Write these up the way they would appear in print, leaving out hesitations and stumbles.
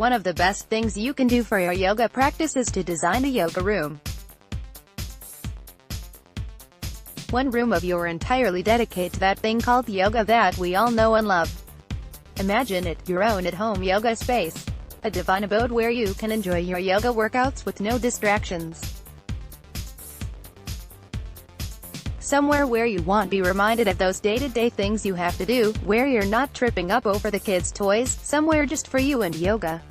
One of the best things you can do for your yoga practice is to design a yoga room. One room of your entirely dedicate to that thing called yoga that we all know and love. Imagine it, your own at-home yoga space. A divine abode where you can enjoy your yoga workouts with no distractions. Somewhere where you won't be reminded of those day-to-day things you have to do, where you're not tripping up over the kids' toys, somewhere just for you and yoga.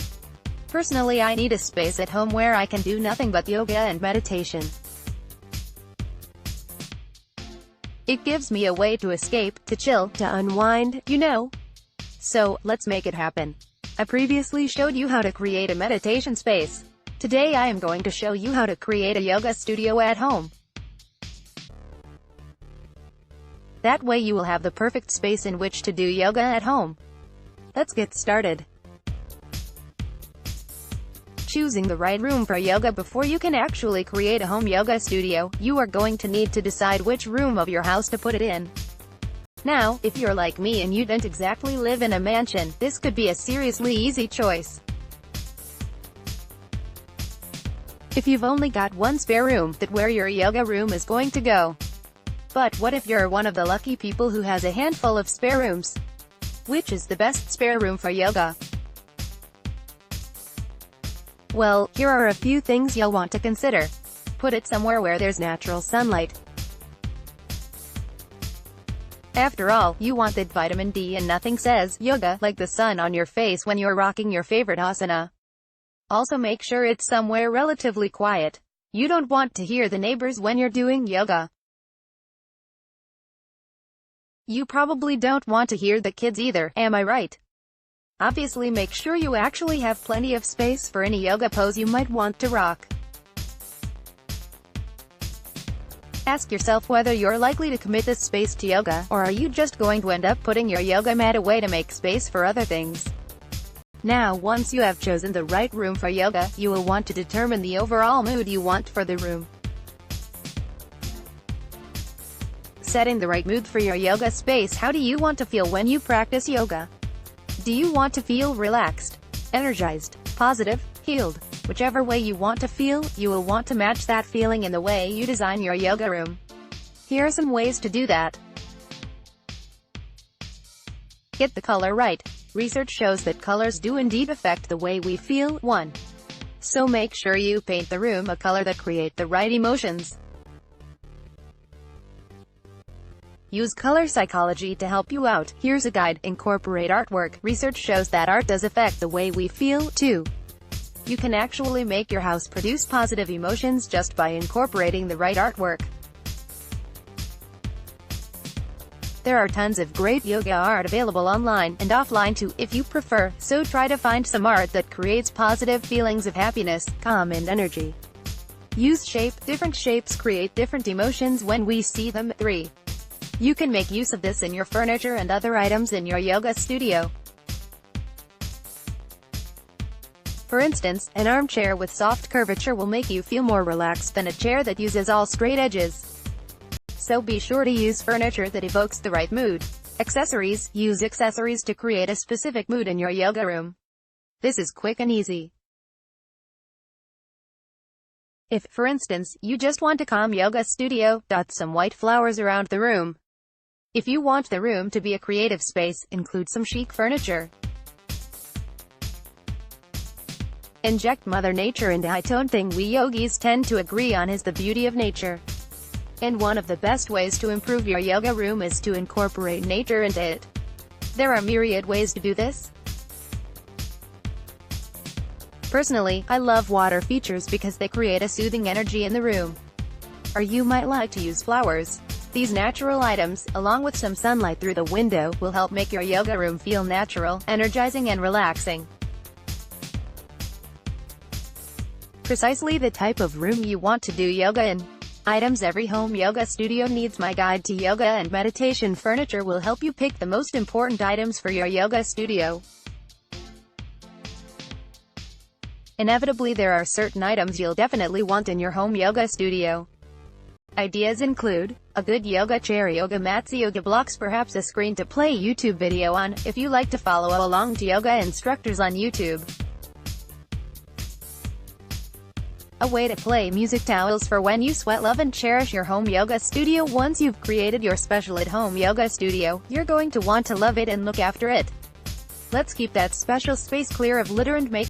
Personally, I need a space at home where I can do nothing but yoga and meditation. It gives me a way to escape, to chill, to unwind, you know. So, let's make it happen. I previously showed you how to create a meditation space. Today I am going to show you how to create a yoga studio at home. That way you will have the perfect space in which to do yoga at home. Let's get started. Choosing the right room for yoga. Before you can actually create a home yoga studio, you are going to need to decide which room of your house to put it in. Now, if you're like me and you don't exactly live in a mansion, this could be a seriously easy choice. If you've only got one spare room, that's where your yoga room is going to go. But what if you're one of the lucky people who has a handful of spare rooms? Which is the best spare room for yoga? Well, here are a few things you'll want to consider. Put it somewhere where there's natural sunlight. After all, you want that vitamin D, and nothing says yoga like the sun on your face when you're rocking your favorite asana. Also make sure it's somewhere relatively quiet. You don't want to hear the neighbors when you're doing yoga. You probably don't want to hear the kids either, am I right? Obviously make sure you actually have plenty of space for any yoga pose you might want to rock. Ask yourself whether you're likely to commit this space to yoga, or are you just going to end up putting your yoga mat away to make space for other things. Now, once you have chosen the right room for yoga, you will want to determine the overall mood you want for the room. Setting the right mood for your yoga space. How do you want to feel when you practice yoga? Do you want to feel relaxed, energized, positive, healed? Whichever way you want to feel, you will want to match that feeling in the way you design your yoga room. Here are some ways to do that. Get the color right. Research shows that colors do indeed affect the way we feel. 1. So make sure you paint the room a color that creates the right emotions. Use color psychology to help you out. Here's a guide. Incorporate artwork. Research shows that art does affect the way we feel, too. You can actually make your house produce positive emotions just by incorporating the right artwork. There are tons of great yoga art available online, and offline too, if you prefer, so try to find some art that creates positive feelings of happiness, calm and energy. Use shape. Different shapes create different emotions when we see them. 3. You can make use of this in your furniture and other items in your yoga studio. For instance, an armchair with soft curvature will make you feel more relaxed than a chair that uses all straight edges. So be sure to use furniture that evokes the right mood. Accessories. Use accessories to create a specific mood in your yoga room. This is quick and easy. If, for instance, you just want a calm yoga studio, dot some white flowers around the room. If you want the room to be a creative space, include some chic furniture. Inject Mother Nature into high-tone. Thing we yogis tend to agree on is the beauty of nature. And one of the best ways to improve your yoga room is to incorporate nature into it. There are myriad ways to do this. Personally, I love water features because they create a soothing energy in the room. Or you might like to use flowers. These natural items, along with some sunlight through the window, will help make your yoga room feel natural, energizing and relaxing. Precisely the type of room you want to do yoga in. Items. Every home yoga studio needs. My guide to yoga and meditation furniture will help you pick the most important items for your yoga studio. Inevitably, there are certain items you'll definitely want in your home yoga studio. Ideas include a good yoga chair, yoga mats, yoga blocks, perhaps a screen to play YouTube video on, if you like to follow along to yoga instructors on YouTube. A way to play music towels for when you sweat. Love and cherish your home yoga studio. Once you've created your special at-home yoga studio, you're going to want to love it and look after it. Let's keep that special space clear of litter and make